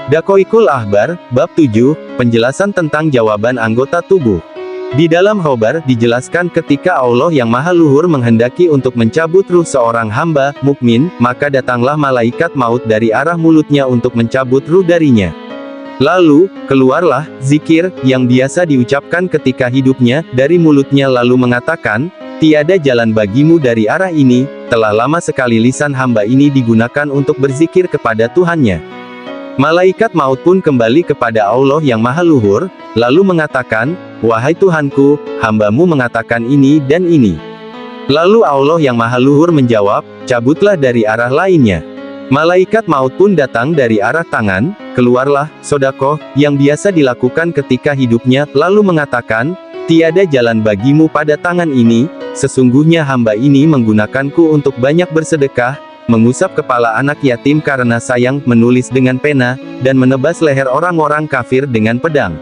Dakoikul Ahbar, Bab 7, penjelasan tentang jawaban anggota tubuh. Di dalam khobar, dijelaskan ketika Allah yang Maha Luhur menghendaki untuk mencabut ruh seorang hamba, mukmin, maka datanglah malaikat maut dari arah mulutnya untuk mencabut ruh darinya. Lalu, keluarlah, zikir, yang biasa diucapkan ketika hidupnya, dari mulutnya lalu mengatakan, tiada jalan bagimu dari arah ini, telah lama sekali lisan hamba ini digunakan untuk berzikir kepada Tuhannya. Malaikat maut pun kembali kepada Allah yang Maha Luhur, lalu mengatakan, wahai Tuhanku, hambamu mengatakan ini dan ini. Lalu Allah yang Maha Luhur menjawab, cabutlah dari arah lainnya. Malaikat maut pun datang dari arah tangan, keluarlah, sodakoh, yang biasa dilakukan ketika hidupnya, lalu mengatakan, tiada jalan bagimu pada tangan ini, sesungguhnya hamba ini menggunakanku untuk banyak bersedekah, mengusap kepala anak yatim karena sayang, menulis dengan pena, dan menebas leher orang-orang kafir dengan pedang.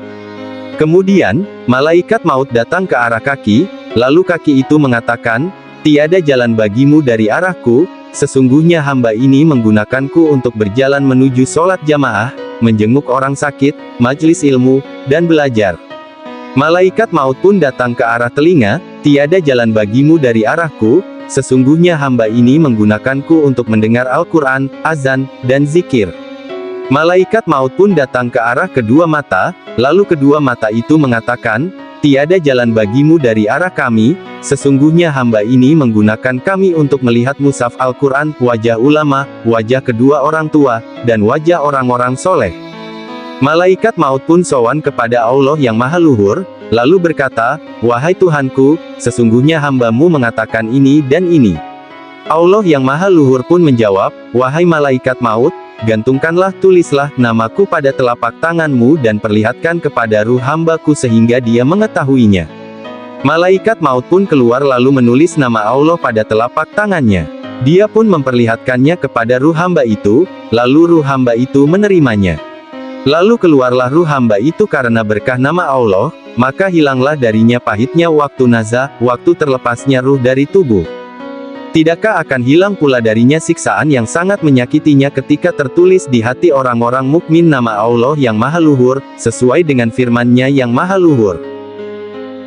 Kemudian, malaikat maut datang ke arah kaki, lalu kaki itu mengatakan, tiada jalan bagimu dari arahku, sesungguhnya hamba ini menggunakanku untuk berjalan menuju sholat jamaah, menjenguk orang sakit, majelis ilmu, dan belajar. Malaikat maut pun datang ke arah telinga, tiada jalan bagimu dari arahku, sesungguhnya hamba ini menggunakanku untuk mendengar Al-Quran, azan, dan zikir. Malaikat maut pun datang ke arah kedua mata, lalu kedua mata itu mengatakan, tiada jalan bagimu dari arah kami, sesungguhnya hamba ini menggunakan kami untuk melihat mushaf Al-Quran, wajah ulama, wajah kedua orang tua, dan wajah orang-orang soleh. Malaikat maut pun sowan kepada Allah yang Maha Luhur, lalu berkata, wahai Tuhanku, sesungguhnya hambamu mengatakan ini dan ini. Allah yang Maha Luhur pun menjawab, wahai malaikat maut, gantungkanlah, tulislah namaku pada telapak tanganmu dan perlihatkan kepada ruh hambaku sehingga dia mengetahuinya. Malaikat maut pun keluar lalu menulis nama Allah pada telapak tangannya. Dia pun memperlihatkannya kepada ruh hamba itu, lalu ruh hamba itu menerimanya. Lalu keluarlah ruh hamba itu karena berkah nama Allah, maka hilanglah darinya pahitnya waktu nazah, waktu terlepasnya ruh dari tubuh. Tidakkah akan hilang pula darinya siksaan yang sangat menyakitinya ketika tertulis di hati orang-orang mukmin nama Allah yang Maha Luhur, sesuai dengan firman-Nya yang Maha Luhur.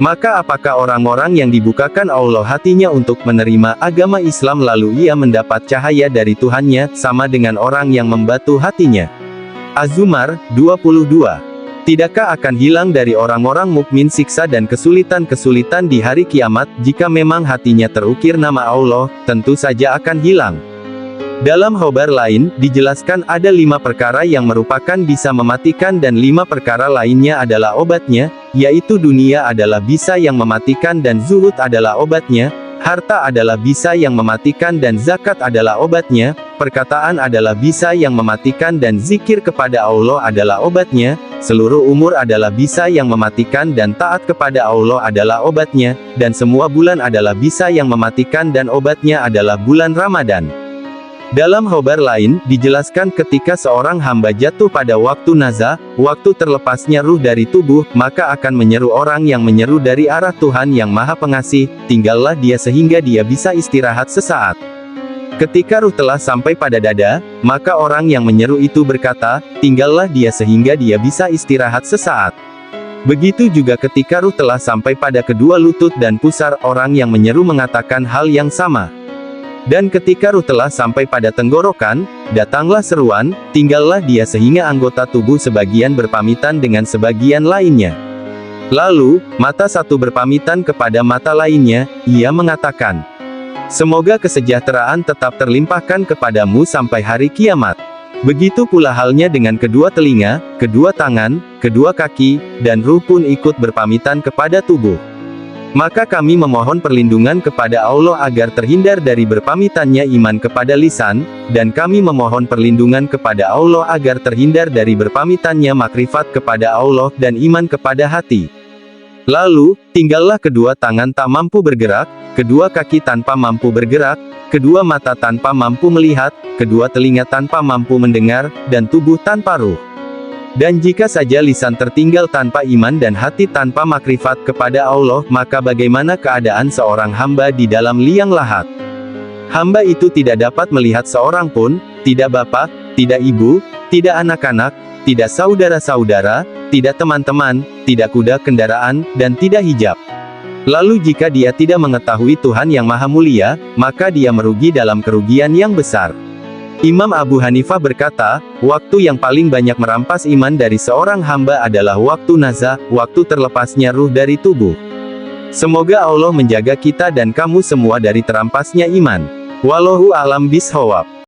Maka apakah orang-orang yang dibukakan Allah hatinya untuk menerima agama Islam lalu ia mendapat cahaya dari Tuhannya, sama dengan orang yang membatu hatinya? Az-Zumar 22. Tidakkah akan hilang dari orang-orang mukmin siksa dan kesulitan-kesulitan di hari kiamat, jika memang hatinya terukir nama Allah, tentu saja akan hilang. Dalam khobar lain, dijelaskan ada 5 perkara yang merupakan bisa mematikan dan 5 perkara lainnya adalah obatnya, yaitu dunia adalah bisa yang mematikan dan zuhud adalah obatnya, harta adalah bisa yang mematikan dan zakat adalah obatnya, perkataan adalah bisa yang mematikan dan zikir kepada Allah adalah obatnya, seluruh umur adalah bisa yang mematikan dan taat kepada Allah adalah obatnya, dan semua bulan adalah bisa yang mematikan dan obatnya adalah bulan Ramadan. Dalam khobar lain, dijelaskan ketika seorang hamba jatuh pada waktu nazah, waktu terlepasnya ruh dari tubuh, maka akan menyeru orang yang menyeru dari arah Tuhan yang Maha Pengasih, tinggallah dia sehingga dia bisa istirahat sesaat. Ketika ruh telah sampai pada dada, maka orang yang menyeru itu berkata, tinggallah dia sehingga dia bisa istirahat sesaat. Begitu juga ketika ruh telah sampai pada kedua lutut dan pusar, orang yang menyeru mengatakan hal yang sama. Dan ketika ruh telah sampai pada tenggorokan, datanglah seruan, tinggallah dia sehingga anggota tubuh sebagian berpamitan dengan sebagian lainnya. Lalu, mata satu berpamitan kepada mata lainnya, ia mengatakan, semoga kesejahteraan tetap terlimpahkan kepadamu sampai hari kiamat. Begitu pula halnya dengan kedua telinga, kedua tangan, kedua kaki, dan ruh pun ikut berpamitan kepada tubuh. Maka kami memohon perlindungan kepada Allah agar terhindar dari berpamitannya iman kepada lisan, dan kami memohon perlindungan kepada Allah agar terhindar dari berpamitannya makrifat kepada Allah dan iman kepada hati. Lalu, tinggallah kedua tangan tak mampu bergerak, kedua kaki tanpa mampu bergerak, kedua mata tanpa mampu melihat, kedua telinga tanpa mampu mendengar, dan tubuh tanpa ruh. Dan jika saja lisan tertinggal tanpa iman dan hati tanpa makrifat kepada Allah, maka bagaimana keadaan seorang hamba di dalam liang lahat? Hamba itu tidak dapat melihat seorang pun, tidak bapa, tidak ibu, tidak anak-anak, tidak saudara-saudara, tidak teman-teman, tidak kuda kendaraan, dan tidak hijab. Lalu jika dia tidak mengetahui Tuhan yang Maha Mulia, maka dia merugi dalam kerugian yang besar. Imam Abu Hanifah berkata, waktu yang paling banyak merampas iman dari seorang hamba adalah waktu nazah, waktu terlepasnya ruh dari tubuh. Semoga Allah menjaga kita dan kamu semua dari terampasnya iman. Wallahu a'lam bishawab.